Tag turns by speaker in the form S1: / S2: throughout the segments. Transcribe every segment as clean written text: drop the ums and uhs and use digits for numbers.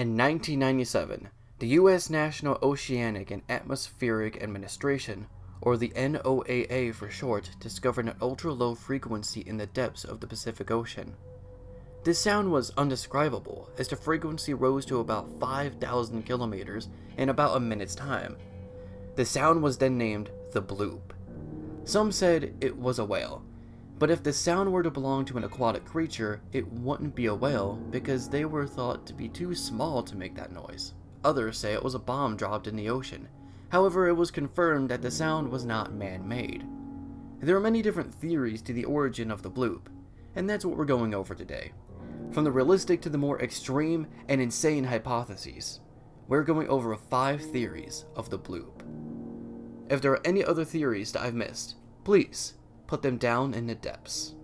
S1: In 1997, the U.S. National Oceanic and Atmospheric Administration, or the NOAA for short, discovered an ultra-low frequency in the depths of the Pacific Ocean. This sound was undescribable, as the frequency rose to about 5,000 kilometers in about a minute's time. The sound was then named the Bloop. Some said it was a whale, but if the sound were to belong to an aquatic creature, it wouldn't be a whale because they were thought to be too small to make that noise. Others say it was a bomb dropped in the ocean. However, it was confirmed that the sound was not man-made. There are many different theories to the origin of the Bloop, and that's what we're going over today. From the realistic to the more extreme and insane hypotheses, we're going over 5 theories of the Bloop. If there are any other theories that I've missed, please put them down in the depths.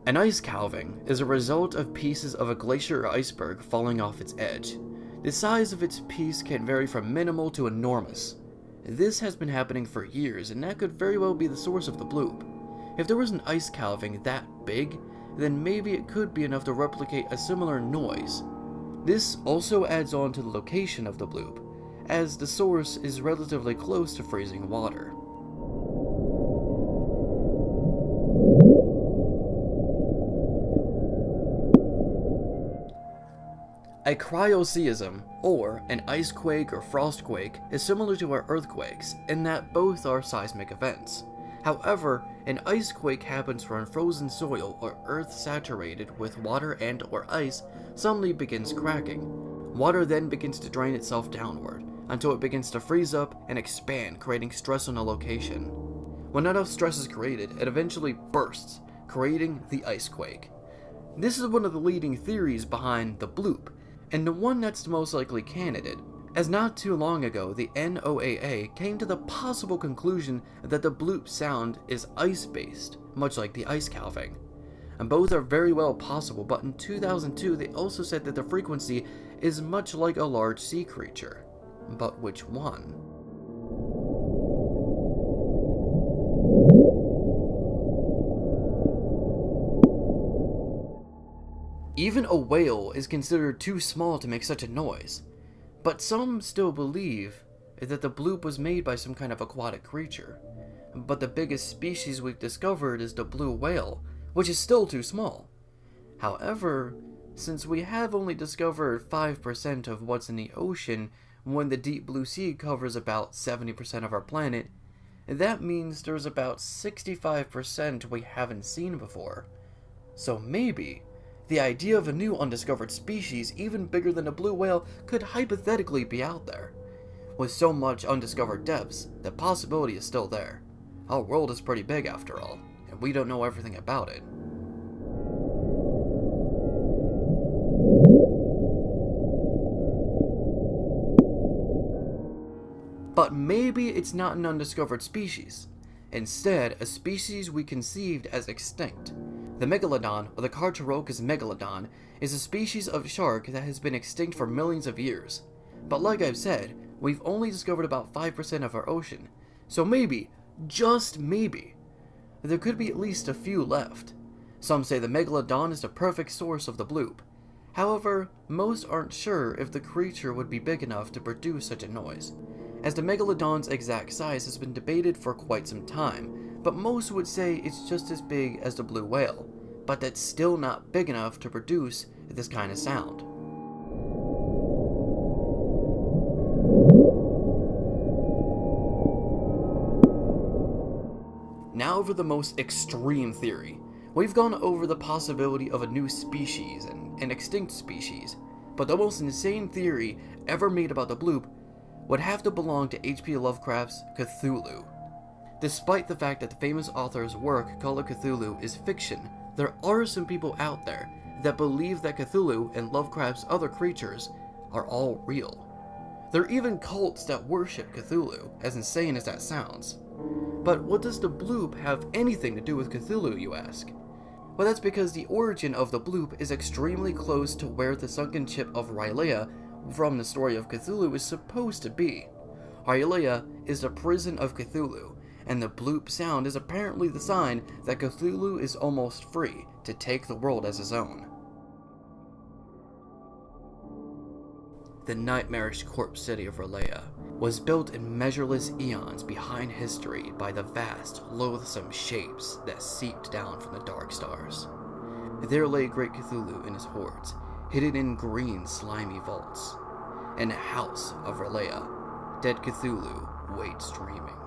S1: An ice calving is a result of pieces of a glacier or iceberg falling off its edge. The size of its piece can vary from minimal to enormous. This has been happening for years, and that could very well be the source of the Bloop. If there was an ice calving that big, then maybe it could be enough to replicate a similar noise. This also adds on to the location of the Bloop, as the source is relatively close to freezing water. A cryoseism, or an ice quake or frost quake, is similar to our earthquakes in that both are seismic events. However, an ice quake happens when frozen soil or earth saturated with water and or ice suddenly begins cracking. Water then begins to drain itself downward until it begins to freeze up and expand, creating stress on a location. When enough stress is created, it eventually bursts, creating the ice quake. This is one of the leading theories behind the Bloop, and the one that's the most likely candidate, as not too long ago the NOAA came to the possible conclusion that the Bloop sound is ice-based, much like the ice calving. And both are very well possible, but in 2002 they also said that the frequency is much like a large sea creature. But which one? Even a whale is considered too small to make such a noise, but some still believe that the Bloop was made by some kind of aquatic creature. But the biggest species we've discovered is the blue whale, which is still too small. However, since we have only discovered 5% of what's in the ocean when the deep blue sea covers about 70% of our planet, that means there's about 65% we haven't seen before. So maybe the idea of a new undiscovered species even bigger than a blue whale could hypothetically be out there. With so much undiscovered depths, the possibility is still there. Our world is pretty big after all, and we don't know everything about it. But maybe it's not an undiscovered species. Instead, a species we conceived as extinct. The Megalodon, or the Carcharodontus megalodon, is a species of shark that has been extinct for millions of years. But like I've said, we've only discovered about 5% of our ocean, so maybe, just maybe, there could be at least a few left. Some say the Megalodon is the perfect source of the Bloop. However, most aren't sure if the creature would be big enough to produce such a noise, as the Megalodon's exact size has been debated for quite some time, but most would say it's just as big as the blue whale, but that's still not big enough to produce this kind of sound. Now over the most extreme theory. We've gone over the possibility of a new species and an extinct species, but the most insane theory ever made about the Bloop would have to belong to H.P. Lovecraft's Cthulhu. Despite the fact that the famous author's work, Call of Cthulhu, is fiction, there are some people out there that believe that Cthulhu and Lovecraft's other creatures are all real. There are even cults that worship Cthulhu, as insane as that sounds. But what does the Bloop have anything to do with Cthulhu, you ask? Well, that's because the origin of the Bloop is extremely close to where the sunken ship of R'lyeh from the story of Cthulhu is supposed to be. R'lyeh is the prison of Cthulhu, and the bloop sound is apparently the sign that Cthulhu is almost free to take the world as his own. The nightmarish corpse city of R'lyeh was built in measureless eons behind history by the vast, loathsome shapes that seeped down from the dark stars. There lay great Cthulhu and his hordes, hidden in green, slimy vaults. In the house of R'lyeh, dead Cthulhu waits dreaming.